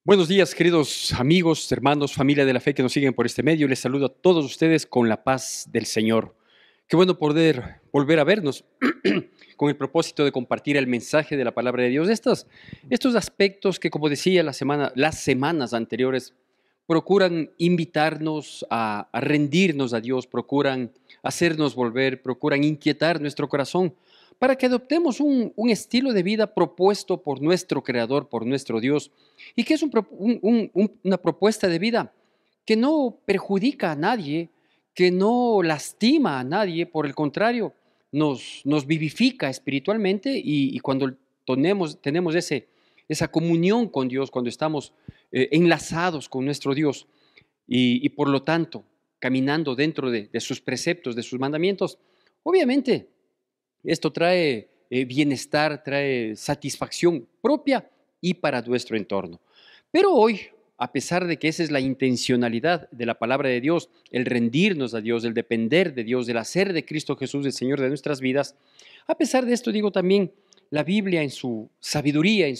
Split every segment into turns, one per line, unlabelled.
Buenos días, queridos amigos, hermanos, familia de la fe que nos siguen por este medio. Les saludo a todos ustedes con la paz del Señor. Qué bueno poder volver a vernos con el propósito de compartir el mensaje de la palabra de Dios. Estos aspectos que, como decía las semanas anteriores, procuran invitarnos a rendirnos a Dios, procuran hacernos volver, procuran inquietar nuestro corazón para que adoptemos un estilo de vida propuesto por nuestro Creador, por nuestro Dios, y que es una propuesta de vida que no perjudica a nadie, que no lastima a nadie, por el contrario, nos vivifica espiritualmente y cuando tenemos esa comunión con Dios, cuando estamos enlazados con nuestro Dios y por lo tanto caminando dentro de sus preceptos, de sus mandamientos, obviamente esto trae bienestar, trae satisfacción propia y para nuestro entorno. Pero hoy, a pesar de que esa es la intencionalidad de la palabra de Dios, el rendirnos a Dios, el depender de Dios, el hacer de Cristo Jesús el Señor de nuestras vidas, a pesar de esto digo también, la Biblia en su sabiduría, en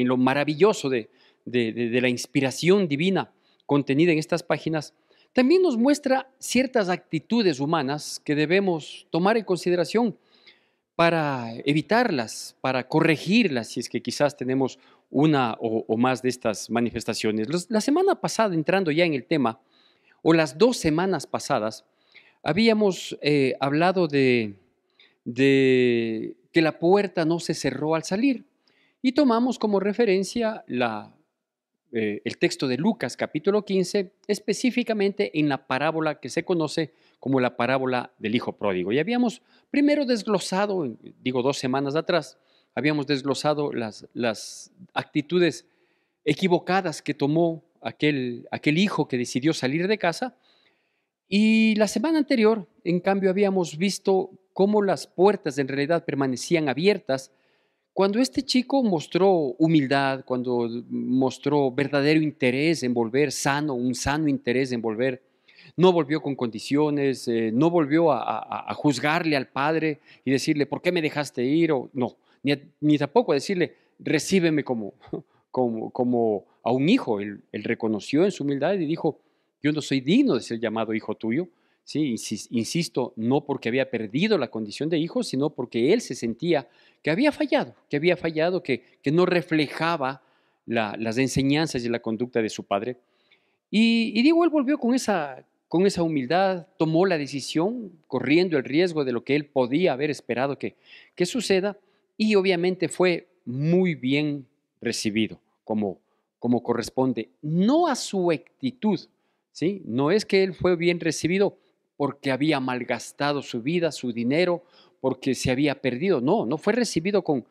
lo maravilloso de la inspiración divina contenida en estas páginas, también nos muestra ciertas actitudes humanas que debemos tomar en consideración para evitarlas, para corregirlas, si es que quizás tenemos una o más de estas manifestaciones. La semana pasada, entrando ya en el tema, o las 2 semanas pasadas, habíamos hablado de que la puerta no se cerró al salir y tomamos como referencia el texto de Lucas capítulo 15, específicamente en la parábola que se conoce como la parábola del hijo pródigo. Y habíamos primero desglosado, digo 2 semanas atrás, habíamos desglosado las actitudes equivocadas que tomó aquel hijo que decidió salir de casa. Y la semana anterior, en cambio, habíamos visto cómo las puertas en realidad permanecían abiertas cuando este chico mostró humildad, cuando mostró verdadero interés en volver sano, un sano interés en volver, no volvió con condiciones, no volvió a juzgarle al padre y decirle, ¿por qué me dejaste ir? O, no, ni tampoco a decirle, recíbeme como a un hijo. Él reconoció en su humildad y dijo, yo no soy digno de ser llamado hijo tuyo. Sí, insisto, no porque había perdido la condición de hijo, sino porque él se sentía que había fallado, que no reflejaba las enseñanzas y la conducta de su padre. Y digo, él volvió con esa humildad, tomó la decisión, corriendo el riesgo de lo que él podía haber esperado que suceda, y obviamente fue muy bien recibido, como corresponde, no a su actitud, ¿sí? No es que él fue bien recibido porque había malgastado su vida, su dinero, porque se había perdido. No fue recibido con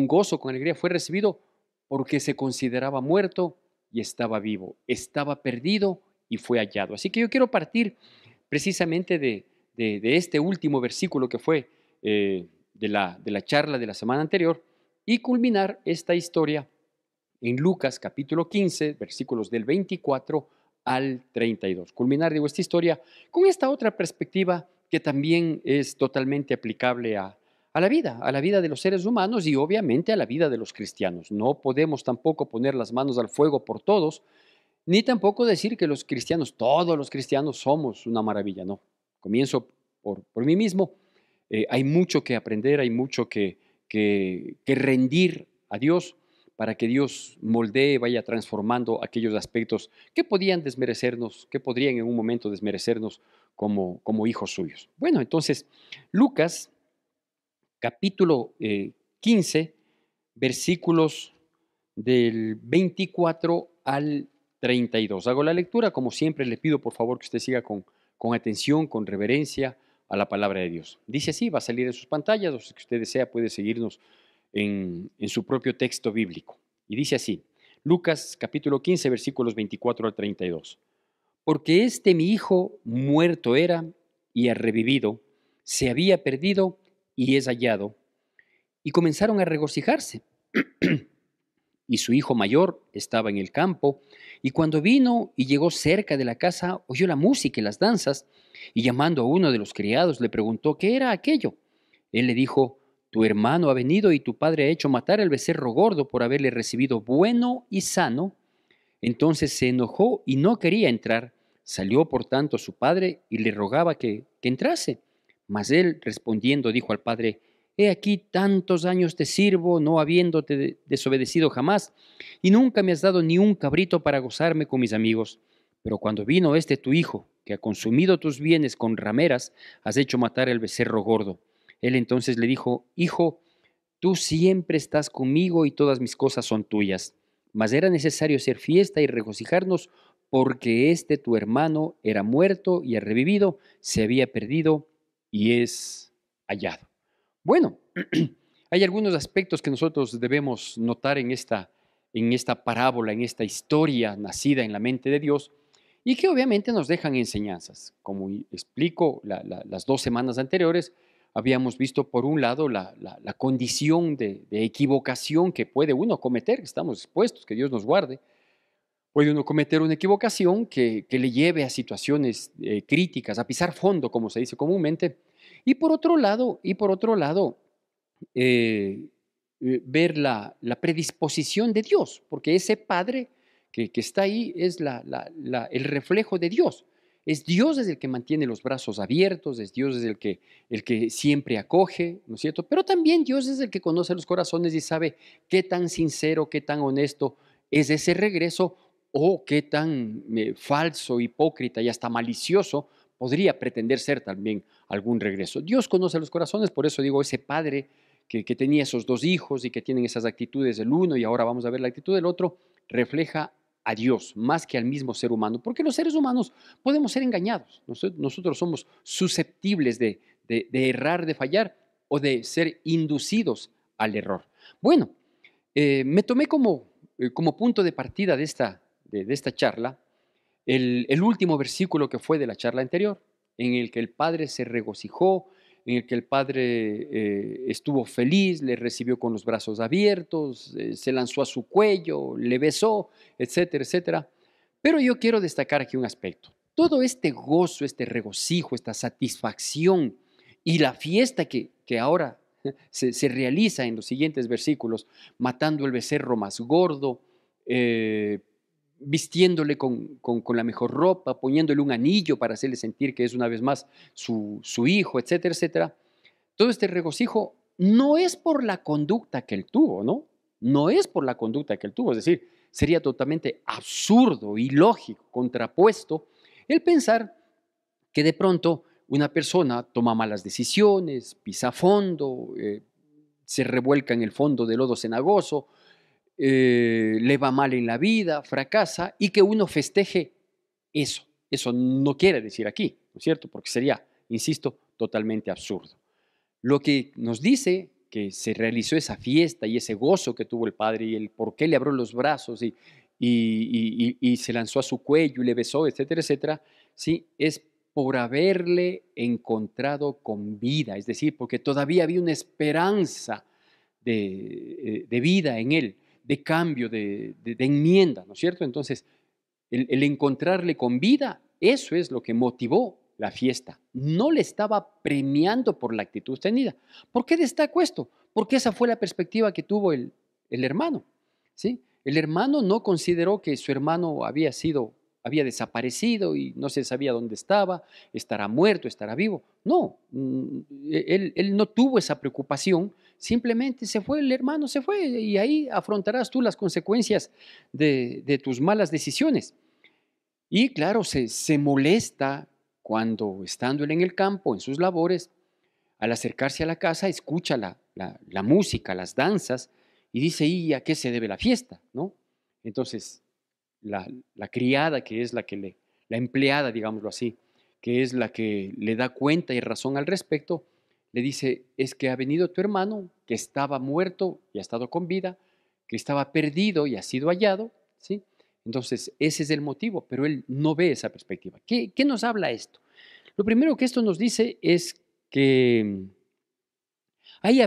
gozo, con alegría, fue recibido porque se consideraba muerto y estaba vivo, estaba perdido y fue hallado. Así que yo quiero partir precisamente de este último versículo que fue de la charla de la semana anterior y culminar esta historia en Lucas capítulo 15, versículos del 24 al 32. Culminar, digo, esta historia con esta otra perspectiva que también es totalmente aplicable a la vida de los seres humanos y obviamente a la vida de los cristianos. No podemos tampoco poner las manos al fuego por todos, ni tampoco decir que todos los cristianos somos una maravilla, no. Comienzo por mí mismo. Hay mucho que aprender, hay mucho que rendir a Dios para que Dios moldee, vaya transformando aquellos aspectos que podían desmerecernos, que podrían en un momento desmerecernos como hijos suyos. Bueno, entonces, Lucas, capítulo 15, versículos del 24 al 32. Hago la lectura, como siempre le pido por favor que usted siga con atención, con reverencia a la palabra de Dios. Dice así, va a salir en sus pantallas, o si usted desea puede seguirnos en su propio texto bíblico. Y dice así, Lucas capítulo 15, versículos 24 al 32. Porque mi hijo muerto era y ha revivido, se había perdido y es hallado. Y comenzaron a regocijarse. Y su hijo mayor estaba en el campo, y cuando vino y llegó cerca de la casa, oyó la música y las danzas, y llamando a uno de los criados le preguntó qué era aquello. Él le dijo: tu hermano ha venido y tu padre ha hecho matar al becerro gordo por haberle recibido bueno y sano. Entonces se enojó y no quería entrar. Salió por tanto su padre y le rogaba que entrase. Mas él respondiendo dijo al padre: he aquí tantos años te sirvo, no habiéndote desobedecido jamás, y nunca me has dado ni un cabrito para gozarme con mis amigos. Pero cuando vino este tu hijo, que ha consumido tus bienes con rameras, has hecho matar el becerro gordo. Él entonces le dijo: hijo, tú siempre estás conmigo y todas mis cosas son tuyas. Mas era necesario hacer fiesta y regocijarnos, porque este tu hermano era muerto y ha revivido, se había perdido y es hallado. Bueno, hay algunos aspectos que nosotros debemos notar en esta parábola, en esta historia nacida en la mente de Dios, y que obviamente nos dejan enseñanzas. Como explico las 2 semanas anteriores, habíamos visto por un lado la condición de equivocación que puede uno cometer, estamos expuestos, que Dios nos guarde. Puede uno cometer una equivocación que le lleve a situaciones críticas, a pisar fondo, como se dice comúnmente. Y por otro lado, ver la predisposición de Dios, porque ese Padre que está ahí es el reflejo de Dios. Es Dios es el que mantiene los brazos abiertos, es Dios es el que siempre acoge, ¿no es cierto? Pero también Dios es el que conoce los corazones y sabe qué tan sincero, qué tan honesto es ese regreso o qué tan falso, hipócrita y hasta malicioso podría pretender ser también algún regreso. Dios conoce los corazones, por eso digo, ese Padre que tenía esos 2 hijos y que tienen esas actitudes del uno y ahora vamos a ver la actitud del otro, refleja a Dios más que al mismo ser humano, porque los seres humanos podemos ser engañados, nosotros somos susceptibles de errar, de fallar o de ser inducidos al error. Bueno, me tomé como punto de partida de esta charla el último versículo que fue de la charla anterior, en el que el Padre se regocijó, en el que el Padre estuvo feliz, le recibió con los brazos abiertos, se lanzó a su cuello, le besó, etcétera, etcétera. Pero yo quiero destacar aquí un aspecto. Todo este gozo, este regocijo, esta satisfacción y la fiesta que ahora se realiza en los siguientes versículos, matando el becerro más gordo, eh, vistiéndole con la mejor ropa, poniéndole un anillo para hacerle sentir que es una vez más su hijo, etcétera, etcétera. Todo este regocijo no es por la conducta que él tuvo, ¿no? No es por la conducta que él tuvo, es decir, sería totalmente absurdo, ilógico, contrapuesto el pensar que de pronto una persona toma malas decisiones, pisa fondo, se revuelca en el fondo del lodo cenagoso, le va mal en la vida, fracasa y que uno festeje eso. Eso no quiere decir aquí, ¿no es cierto? Porque sería, insisto, totalmente absurdo. Lo que nos dice que se realizó esa fiesta y ese gozo que tuvo el padre y el por qué le abrió los brazos y se lanzó a su cuello y le besó, etcétera, etcétera, ¿sí? Es por haberle encontrado con vida, es decir, porque todavía había una esperanza de vida en él, de cambio, de enmienda, ¿no es cierto? Entonces, el encontrarle con vida, eso es lo que motivó la fiesta. No le estaba premiando por la actitud tenida. ¿Por qué destaco esto? Porque esa fue la perspectiva que tuvo el hermano, ¿sí? El hermano no consideró que su hermano había desaparecido y no se sabía dónde estaba, estará muerto, estará vivo. No, él no tuvo esa preocupación, simplemente se fue, el hermano se fue y ahí afrontarás tú las consecuencias de tus malas decisiones. Y claro, se molesta cuando estando él en el campo, en sus labores, al acercarse a la casa, escucha la música, las danzas, y dice: ¿y a qué se debe la fiesta? ¿No? Entonces, la criada, que es la empleada, digámoslo así, que es la que le da cuenta y razón al respecto, le dice: es que ha venido tu hermano, que estaba muerto y ha estado con vida, que estaba perdido y ha sido hallado, ¿sí? Entonces, ese es el motivo, pero él no ve esa perspectiva. ¿Qué nos habla esto? Lo primero que esto nos dice es que hay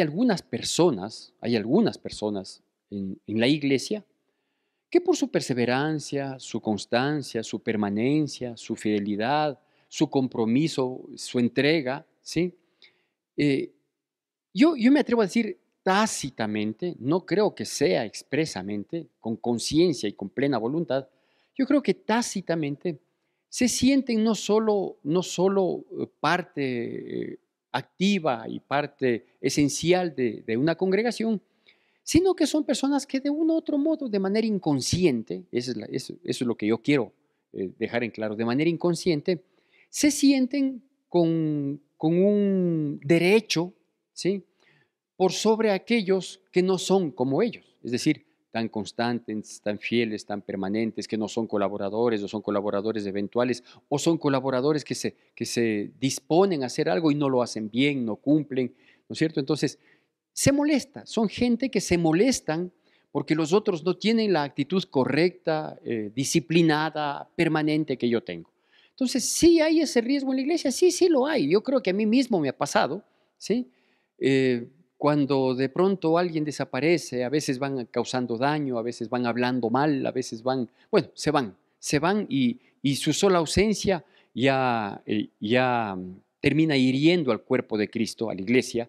algunas personas en la iglesia que por su perseverancia, su constancia, su permanencia, su fidelidad, su compromiso, su entrega, ¿sí? Eh, yo me atrevo a decir tácitamente, no creo que sea expresamente, con conciencia y con plena voluntad, yo creo que tácitamente se sienten no solo parte activa y parte esencial de una congregación, sino que son personas que de un u otro modo, de manera inconsciente, eso es lo que yo quiero dejar en claro, de manera inconsciente, se sienten con un derecho, ¿sí?, por sobre aquellos que no son como ellos, es decir, tan constantes, tan fieles, tan permanentes, que no son colaboradores o son colaboradores eventuales o son colaboradores que se disponen a hacer algo y no lo hacen bien, no cumplen, ¿no es cierto? Entonces, se molesta, son gente que se molestan porque los otros no tienen la actitud correcta, disciplinada, permanente que yo tengo. Entonces, sí hay ese riesgo en la iglesia, sí, sí lo hay. Yo creo que a mí mismo me ha pasado, ¿sí? Eh, Cuando de pronto alguien desaparece, a veces van causando daño, a veces van hablando mal, a veces bueno, se van y su sola ausencia ya termina hiriendo al cuerpo de Cristo, a la iglesia,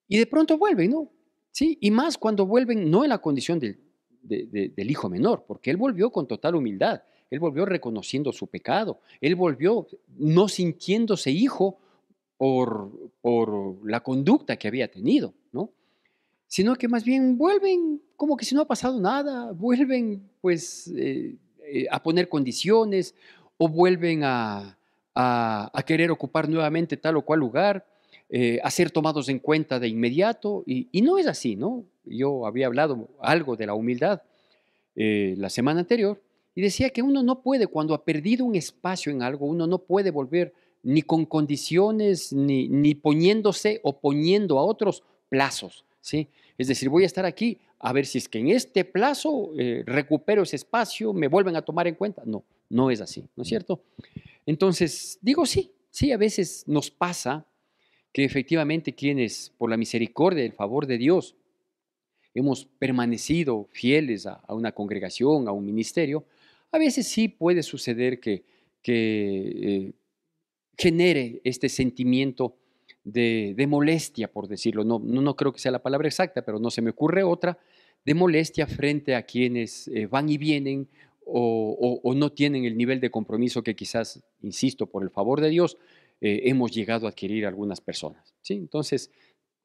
y de pronto vuelven, ¿no? Sí, y más cuando vuelven no en la condición del hijo menor, porque él volvió con total humildad, él volvió reconociendo su pecado, él volvió no sintiéndose hijo por la conducta que había tenido, ¿no? Sino que más bien vuelven como que si no ha pasado nada, vuelven pues a poner condiciones o vuelven a querer ocupar nuevamente tal o cual lugar, a ser tomados en cuenta de inmediato y no es así, ¿no? Yo había hablado algo de la humildad la semana anterior y decía que uno no puede, cuando ha perdido un espacio en algo, uno no puede volver ni con condiciones, ni poniéndose o poniendo a otros plazos, ¿sí? Es decir, voy a estar aquí a ver si es que en este plazo recupero ese espacio, me vuelven a tomar en cuenta. No, no es así, ¿no es cierto? Entonces, digo sí, sí, a veces nos pasa que efectivamente quienes, por la misericordia y el favor de Dios, hemos permanecido fieles a una congregación, a un ministerio, a veces sí puede suceder que genere este sentimiento de molestia, por decirlo. No creo que sea la palabra exacta, pero no se me ocurre otra, de molestia frente a quienes van y vienen o no tienen el nivel de compromiso que quizás, insisto, por el favor de Dios, hemos llegado a adquirir algunas personas, ¿sí? Entonces,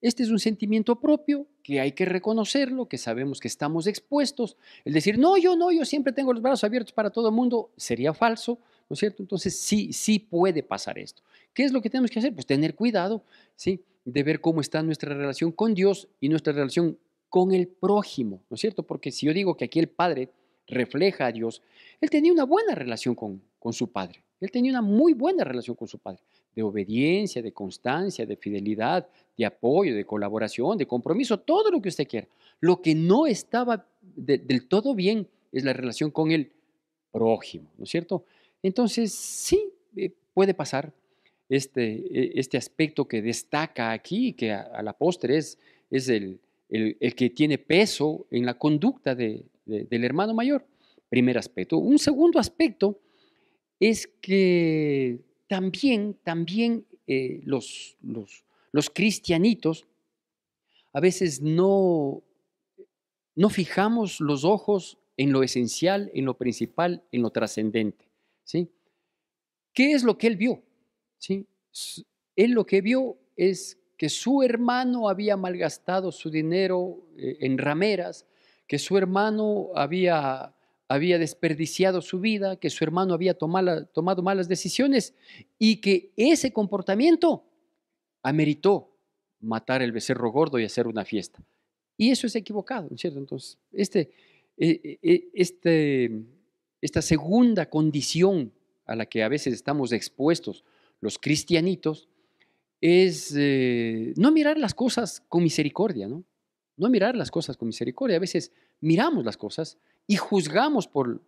este es un sentimiento propio que hay que reconocerlo, que sabemos que estamos expuestos. El decir, no, yo siempre tengo los brazos abiertos para todo el mundo, sería falso, ¿no es cierto? Entonces sí, sí puede pasar esto. ¿Qué es lo que tenemos que hacer? Pues tener cuidado, ¿sí? De ver cómo está nuestra relación con Dios y nuestra relación con el prójimo, ¿no es cierto? Porque si yo digo que aquí el Padre refleja a Dios, Él tenía una buena relación con su Padre. Él tenía una muy buena relación con su Padre, de obediencia, de constancia, de fidelidad, de apoyo, de colaboración, de compromiso, todo lo que usted quiera. Lo que no estaba del todo bien es la relación con el prójimo, ¿no es cierto? Entonces, sí, puede pasar este aspecto que destaca aquí, que a la postre es el que tiene peso en la conducta del hermano mayor. Primer aspecto. Un segundo aspecto es que también los cristianitos a veces no fijamos los ojos en lo esencial, en lo principal, en lo trascendente, ¿sí? ¿Qué es lo que él vio? ¿Sí? Él lo que vio es que su hermano había malgastado su dinero en rameras, que su hermano había desperdiciado su vida, que su hermano había tomado malas decisiones y que ese comportamiento ameritó matar el becerro gordo y hacer una fiesta. Y eso es equivocado, ¿no es cierto? Entonces, esta segunda condición a la que a veces estamos expuestos los cristianitos es no mirar las cosas con misericordia, ¿no? No mirar las cosas con misericordia. A veces miramos las cosas y juzgamos por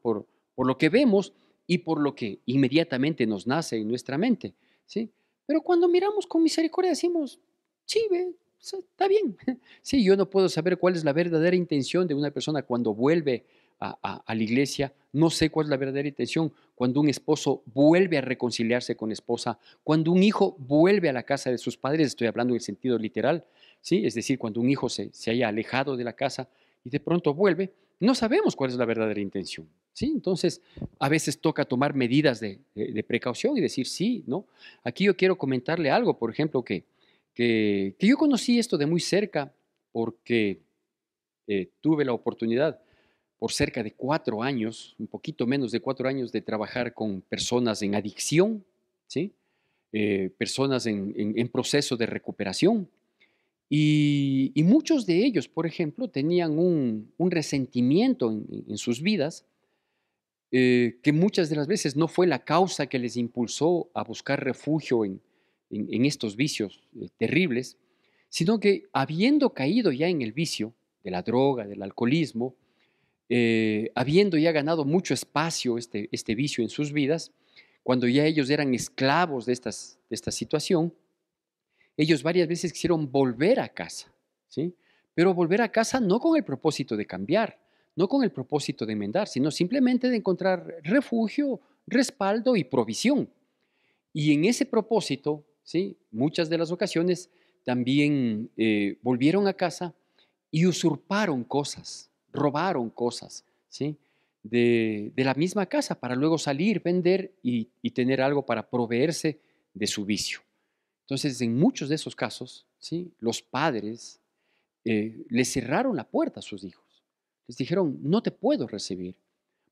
lo que vemos y por lo que inmediatamente nos nace en nuestra mente, ¿sí? Pero cuando miramos con misericordia decimos, sí, ve, está bien. Sí, yo no puedo saber cuál es la verdadera intención de una persona cuando vuelve a la iglesia. No sé cuál es la verdadera intención. Cuando un esposo vuelve a reconciliarse con la esposa, cuando un hijo vuelve a la casa de sus padres, estoy hablando en el sentido literal, ¿sí? Es decir, cuando un hijo se haya alejado de la casa y de pronto vuelve, no sabemos cuál es la verdadera intención, ¿sí? Entonces, a veces toca tomar medidas de precaución y decir sí, ¿no? Aquí yo quiero comentarle algo, por ejemplo, que yo conocí esto de muy cerca porque tuve la oportunidad por cerca de 4 años, un poquito menos de 4 años, de trabajar con personas en adicción, ¿sí? Personas en proceso de recuperación. Y muchos de ellos, por ejemplo, tenían un resentimiento en sus vidas que muchas de las veces no fue la causa que les impulsó a buscar refugio en estos vicios terribles, sino que habiendo caído ya en el vicio de la droga, del alcoholismo, habiendo ya ganado mucho espacio este vicio en sus vidas, cuando ya ellos eran esclavos de esta situación, ellos varias veces quisieron volver a casa, ¿sí? Pero volver a casa no con el propósito de cambiar, no con el propósito de enmendar, sino simplemente de encontrar refugio, respaldo y provisión. Y en ese propósito, ¿sí? Muchas de las ocasiones también volvieron a casa y usurparon cosas, robaron cosas, ¿sí? De la misma casa para luego salir, vender y tener algo para proveerse de su vicio. Entonces, en muchos de esos casos, ¿sí? Los padres les cerraron la puerta a sus hijos. Les dijeron, no te puedo recibir,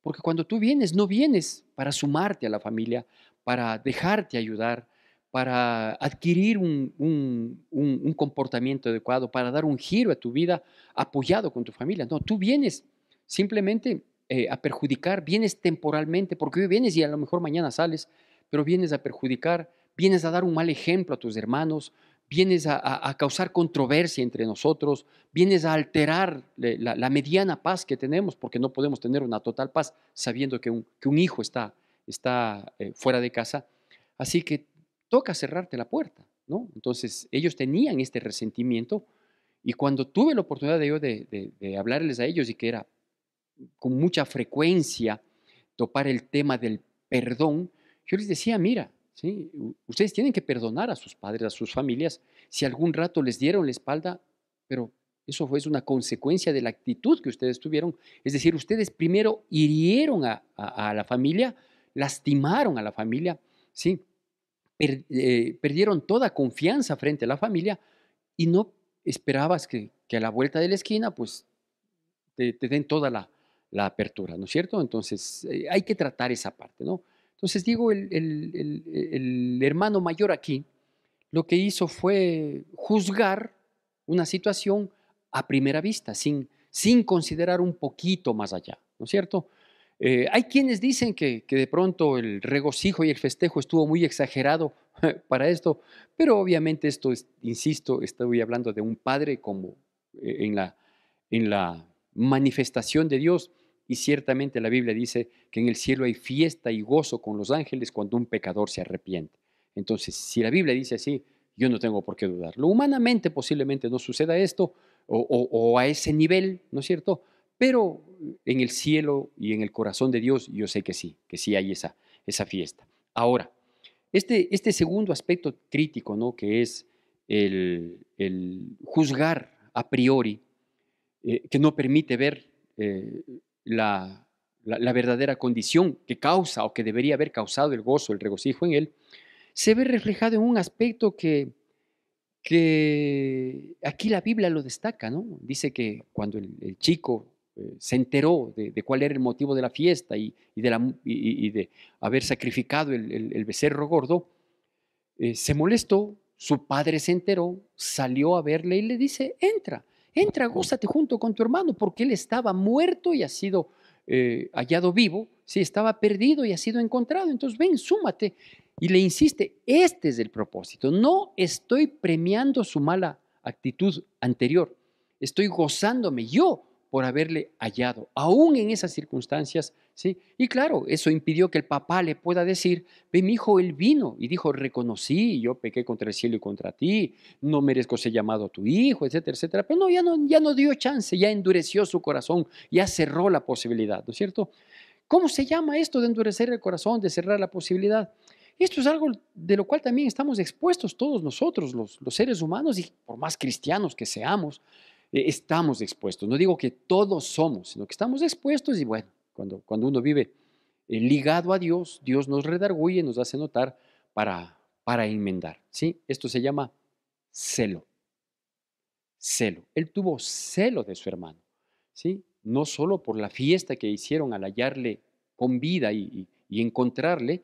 porque cuando tú vienes, no vienes para sumarte a la familia, para dejarte ayudar, para adquirir un comportamiento adecuado, para dar un giro a tu vida apoyado con tu familia. No, tú vienes simplemente a perjudicar, vienes temporalmente, porque hoy vienes y a lo mejor mañana sales, pero vienes a perjudicar, vienes a dar un mal ejemplo a tus hermanos, vienes a causar controversia entre nosotros, vienes a alterar la mediana paz que tenemos, porque no podemos tener una total paz sabiendo que un hijo está fuera de casa. Así que toca cerrarte la puerta, ¿no? Entonces, ellos tenían este resentimiento y cuando tuve la oportunidad de hablarles a ellos y que era con mucha frecuencia topar el tema del perdón, yo les decía, mira, ¿sí? Ustedes tienen que perdonar a sus padres, a sus familias, si algún rato les dieron la espalda, pero eso fue una consecuencia de la actitud que ustedes tuvieron. Es decir, ustedes primero hirieron a la familia, lastimaron a la familia, ¿sí? Perdieron toda confianza frente a la familia y no esperabas que a la vuelta de la esquina, pues te den toda la apertura, ¿no es cierto? Entonces, hay que tratar esa parte, ¿no? Entonces, digo, el hermano mayor aquí lo que hizo fue juzgar una situación a primera vista, sin considerar un poquito más allá, ¿no es cierto? Hay quienes dicen que de pronto el regocijo y el festejo estuvo muy exagerado para esto, pero obviamente esto es, insisto, estoy hablando de un padre como en la manifestación de Dios, y ciertamente la Biblia dice que en el cielo hay fiesta y gozo con los ángeles cuando un pecador se arrepiente. Entonces, si la Biblia dice así, yo no tengo por qué dudarlo. Humanamente posiblemente no suceda esto o a ese nivel, ¿no es cierto? Pero en el cielo y en el corazón de Dios yo sé que sí hay esa fiesta. Ahora, este segundo aspecto crítico, ¿no? Que es el juzgar a priori, que no permite ver la verdadera condición que causa o que debería haber causado el gozo, el regocijo en él, se ve reflejado en un aspecto que aquí la Biblia lo destaca, ¿no? Dice que cuando el chico se enteró de cuál era el motivo de la fiesta y de haber sacrificado el becerro gordo, se molestó, su padre se enteró, salió a verle y le dice, entra, entra, gózate junto con tu hermano, porque él estaba muerto y ha sido hallado vivo, sí, estaba perdido y ha sido encontrado, entonces ven, súmate. Y le insiste, este es el propósito, no estoy premiando su mala actitud anterior, estoy gozándome yo por haberle hallado, aún en esas circunstancias, ¿sí? Y claro, eso impidió que el papá le pueda decir, ve, mi hijo, él vino y dijo, reconocí, yo pequé contra el cielo y contra ti, no merezco ser llamado tu hijo, etcétera, etcétera. Pero no, ya no dio chance, ya endureció su corazón, ya cerró la posibilidad, ¿no es cierto? ¿Cómo se llama esto de endurecer el corazón, de cerrar la posibilidad? Esto es algo de lo cual también estamos expuestos todos nosotros, los seres humanos, y por más cristianos que seamos, estamos expuestos. No digo que todos somos, sino que estamos expuestos y bueno, cuando uno vive ligado a Dios, Dios nos redarguye, nos hace notar para enmendar. ¿Sí? Esto se llama celo. Celo. Él tuvo celo de su hermano. ¿Sí? No solo por la fiesta que hicieron al hallarle con vida y encontrarle,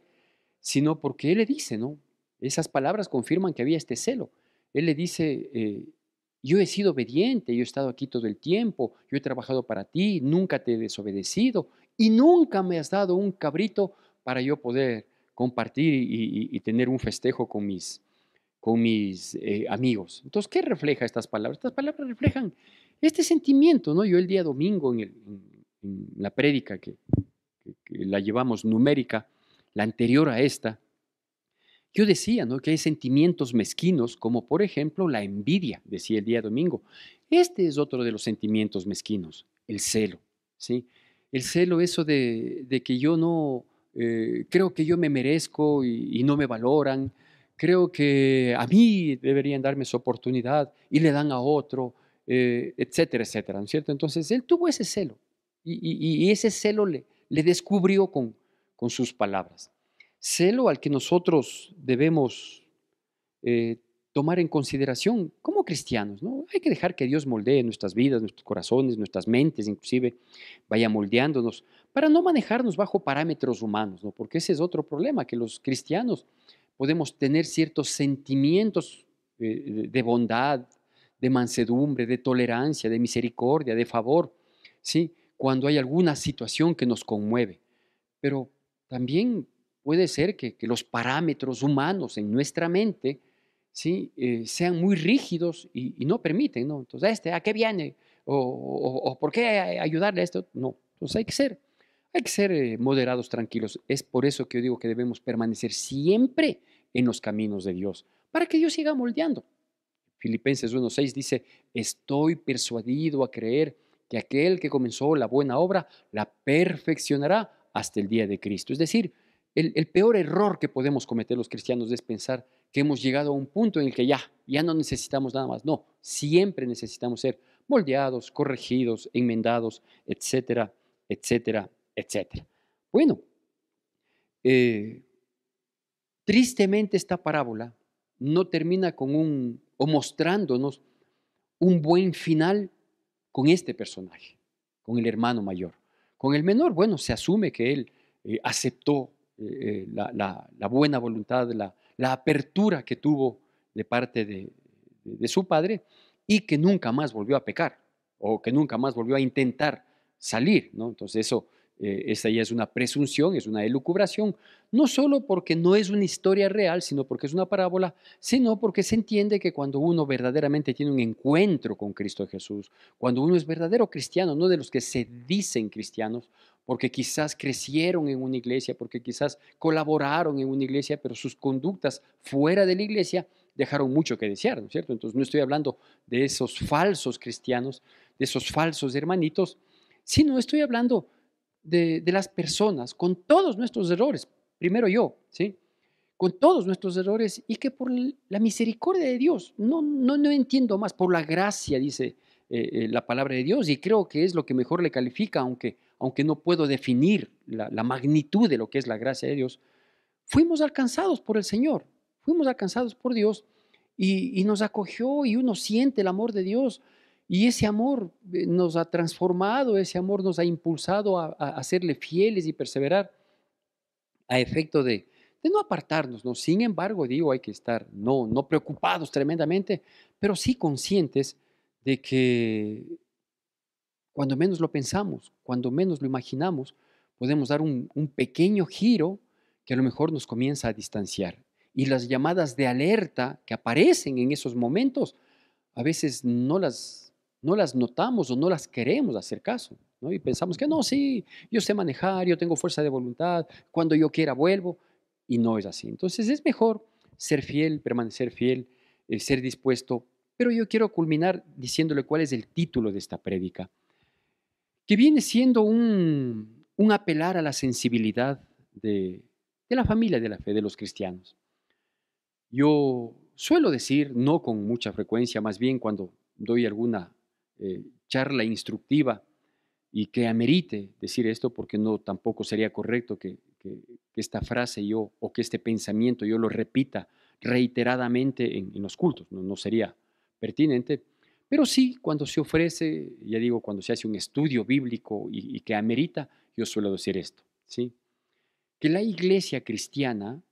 sino porque él le dice, ¿no? Esas palabras confirman que había este celo. Él le dice, yo he sido obediente, yo he estado aquí todo el tiempo, yo he trabajado para ti, nunca te he desobedecido y nunca me has dado un cabrito para yo poder compartir y tener un festejo con mis amigos. Entonces, ¿qué refleja estas palabras? Estas palabras reflejan este sentimiento, ¿no? Yo el día domingo en la prédica que la llevamos numérica, la anterior a esta, yo decía, ¿no? Que hay sentimientos mezquinos, como por ejemplo la envidia, decía el día domingo. Este es otro de los sentimientos mezquinos, el celo, ¿sí? El celo, eso de que yo no, creo que yo me merezco y no me valoran, creo que a mí deberían darme esa oportunidad y le dan a otro, etcétera, etcétera, ¿no es cierto? Entonces, él tuvo ese celo y ese celo le descubrió con sus palabras. Celo al que nosotros debemos eh, tomar en consideración como cristianos, ¿no? Hay que dejar que Dios moldee nuestras vidas, nuestros corazones, nuestras mentes, inclusive vaya moldeándonos, para no manejarnos bajo parámetros humanos, ¿no? Porque ese es otro problema, que los cristianos podemos tener ciertos sentimientos de bondad, de mansedumbre, de tolerancia, de misericordia, de favor, ¿sí? Cuando hay alguna situación que nos conmueve. Pero también puede ser que los parámetros humanos en nuestra mente, ¿sí? Sean muy rígidos y no permiten, ¿no? Entonces, ¿a qué viene? O ¿por qué ayudarle a esto? No. Entonces hay que ser moderados, tranquilos. Es por eso que yo digo que debemos permanecer siempre en los caminos de Dios, para que Dios siga moldeando. Filipenses 1:6 dice, estoy persuadido a creer que aquel que comenzó la buena obra la perfeccionará hasta el día de Cristo. Es decir, el peor error que podemos cometer los cristianos es pensar que hemos llegado a un punto en el que ya no necesitamos nada más. No, siempre necesitamos ser moldeados, corregidos, enmendados, etcétera, etcétera, etcétera. Bueno, eh, tristemente esta parábola no termina con o mostrándonos un buen final con este personaje, con el hermano mayor. Con el menor, bueno, se asume que él aceptó la buena voluntad, la apertura que tuvo de parte de su padre y que nunca más volvió a pecar o que nunca más volvió a intentar salir, ¿no? Entonces eso, esa ya es una presunción, es una elucubración, no solo porque no es una historia real, sino porque es una parábola, sino porque se entiende que cuando uno verdaderamente tiene un encuentro con Cristo Jesús, cuando uno es verdadero cristiano, no de los que se dicen cristianos, porque quizás crecieron en una iglesia, porque quizás colaboraron en una iglesia, pero sus conductas fuera de la iglesia dejaron mucho que desear, ¿no es cierto? Entonces no estoy hablando de esos falsos cristianos, de esos falsos hermanitos, sino estoy hablando de las personas con todos nuestros errores, primero yo, ¿sí? Con todos nuestros errores y que por la misericordia de Dios, no entiendo más, por la gracia, dice la palabra de Dios, y creo que es lo que mejor le califica, aunque no puedo definir la magnitud de lo que es la gracia de Dios, fuimos alcanzados por el Señor, fuimos alcanzados por Dios y nos acogió y uno siente el amor de Dios y ese amor nos ha transformado, ese amor nos ha impulsado a serle fieles y perseverar a efecto de no apartarnos, ¿no? Sin embargo, digo, hay que estar no preocupados tremendamente, pero sí conscientes de que cuando menos lo pensamos, cuando menos lo imaginamos, podemos dar un pequeño giro que a lo mejor nos comienza a distanciar. Y las llamadas de alerta que aparecen en esos momentos, a veces no las notamos o no las queremos hacer caso, ¿no? Y pensamos que no, sí, yo sé manejar, yo tengo fuerza de voluntad, cuando yo quiera vuelvo, y no es así. Entonces es mejor ser fiel, permanecer fiel, ser dispuesto, pero yo quiero culminar diciéndole cuál es el título de esta prédica, que viene siendo un apelar a la sensibilidad de la familia de la fe de los cristianos. Yo suelo decir, no con mucha frecuencia, más bien cuando doy alguna charla instructiva y que amerite decir esto, porque no tampoco sería correcto que esta frase yo o que este pensamiento yo lo repita reiteradamente en los cultos, no, no sería pertinente, pero sí cuando se ofrece, ya digo, cuando se hace un estudio bíblico y que amerita, yo suelo decir esto, ¿sí? Que la iglesia cristiana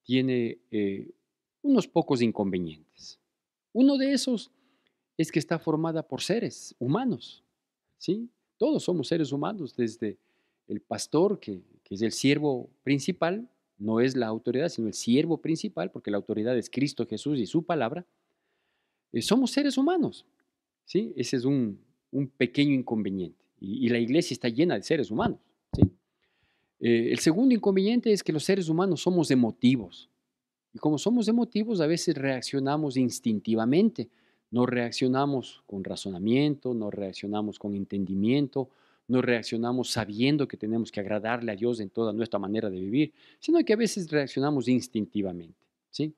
tiene unos pocos inconvenientes. Uno de esos es que está formada por seres humanos, ¿sí? Todos somos seres humanos, desde el pastor, que es el siervo principal, no es la autoridad, sino el siervo principal, porque la autoridad es Cristo Jesús y su palabra. Somos seres humanos, ¿sí? Ese es un pequeño inconveniente. Y la iglesia está llena de seres humanos, ¿sí? El segundo inconveniente es que los seres humanos somos emotivos. Y como somos emotivos, a veces reaccionamos instintivamente, no reaccionamos con razonamiento, no reaccionamos con entendimiento, no reaccionamos sabiendo que tenemos que agradarle a Dios en toda nuestra manera de vivir, sino que a veces reaccionamos instintivamente, ¿sí?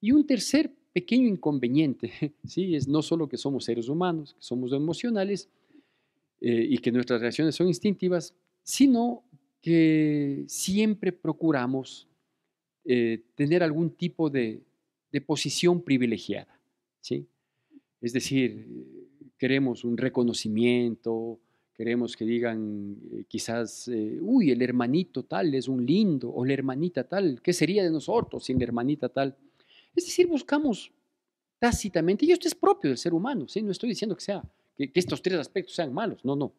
Y un tercer pequeño inconveniente, ¿sí? Es no solo que somos seres humanos, que somos emocionales y que nuestras reacciones son instintivas, sino que siempre procuramos tener algún tipo de posición privilegiada, ¿sí? Es decir, queremos un reconocimiento, queremos que digan quizás, uy, el hermanito tal es un lindo, o la hermanita tal, ¿qué sería de nosotros sin la hermanita tal? Es decir, buscamos tácitamente, y esto es propio del ser humano, ¿sí? No estoy diciendo que estos tres aspectos sean malos, no, no,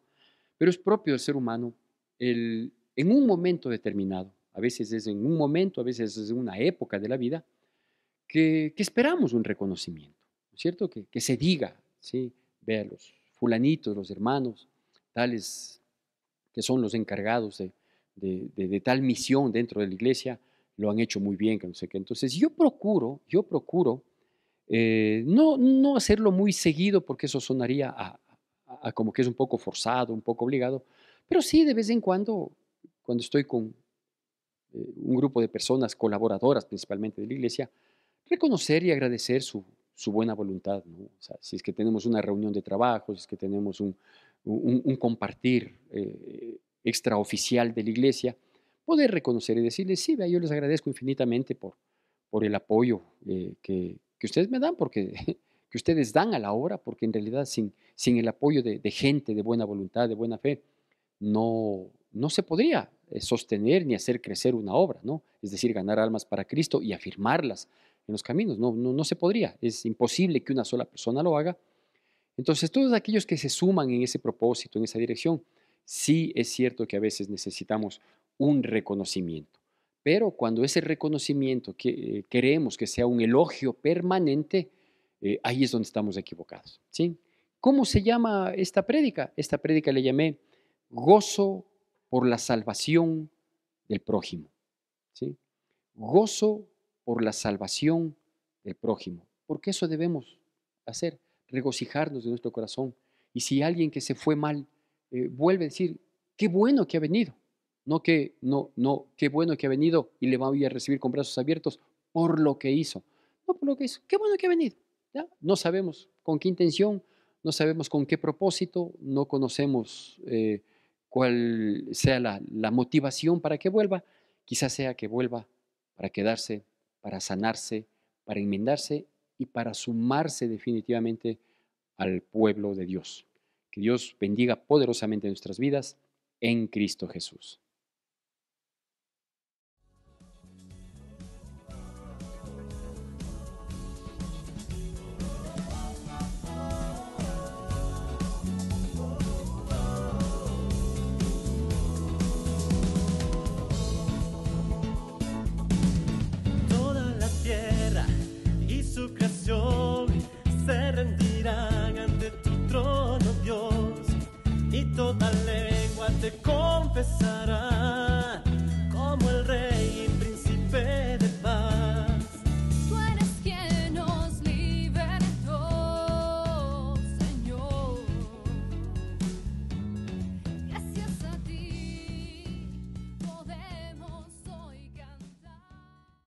pero es propio del ser humano en un momento determinado, a veces es en un momento, a veces es en una época de la vida, que esperamos un reconocimiento, ¿no es cierto? Que se diga, ¿sí? Vea los fulanitos, los hermanos, tales que son los encargados de tal misión dentro de la iglesia, lo han hecho muy bien, que no sé qué. Entonces yo procuro no hacerlo muy seguido porque eso sonaría a como que es un poco forzado, un poco obligado, pero sí de vez en cuando estoy con un grupo de personas colaboradoras principalmente de la iglesia, reconocer y agradecer su buena voluntad, ¿no? O sea, si es que tenemos una reunión de trabajo, si es que tenemos un compartir extraoficial de la iglesia, poder reconocer y decirles, sí, vea, yo les agradezco infinitamente por el apoyo que ustedes me dan, porque que ustedes dan a la obra, porque en realidad sin el apoyo de gente de buena voluntad, de buena fe, no se podría sostener ni hacer crecer una obra, ¿no? Es decir, ganar almas para Cristo y afirmarlas en los caminos. No se podría. Es imposible que una sola persona lo haga. Entonces, todos aquellos que se suman en ese propósito, en esa dirección, sí es cierto que a veces necesitamos un reconocimiento. Pero cuando ese reconocimiento que queremos que sea un elogio permanente, ahí es donde estamos equivocados, ¿sí? ¿Cómo se llama esta prédica? Esta prédica le llamé gozo por la salvación del prójimo, ¿sí? Gozo por la salvación del prójimo, porque eso debemos hacer, regocijarnos de nuestro corazón. Y si alguien que se fue mal vuelve a decir, qué bueno que ha venido, no, qué bueno que ha venido y le voy a recibir con brazos abiertos por lo que hizo, no por lo que hizo, qué bueno que ha venido, ¿ya? No sabemos con qué intención, no sabemos con qué propósito, no conocemos cuál sea la motivación para que vuelva, quizás sea que vuelva para quedarse, para sanarse, para enmendarse y para sumarse definitivamente al pueblo de Dios. Que Dios bendiga poderosamente nuestras vidas en Cristo Jesús.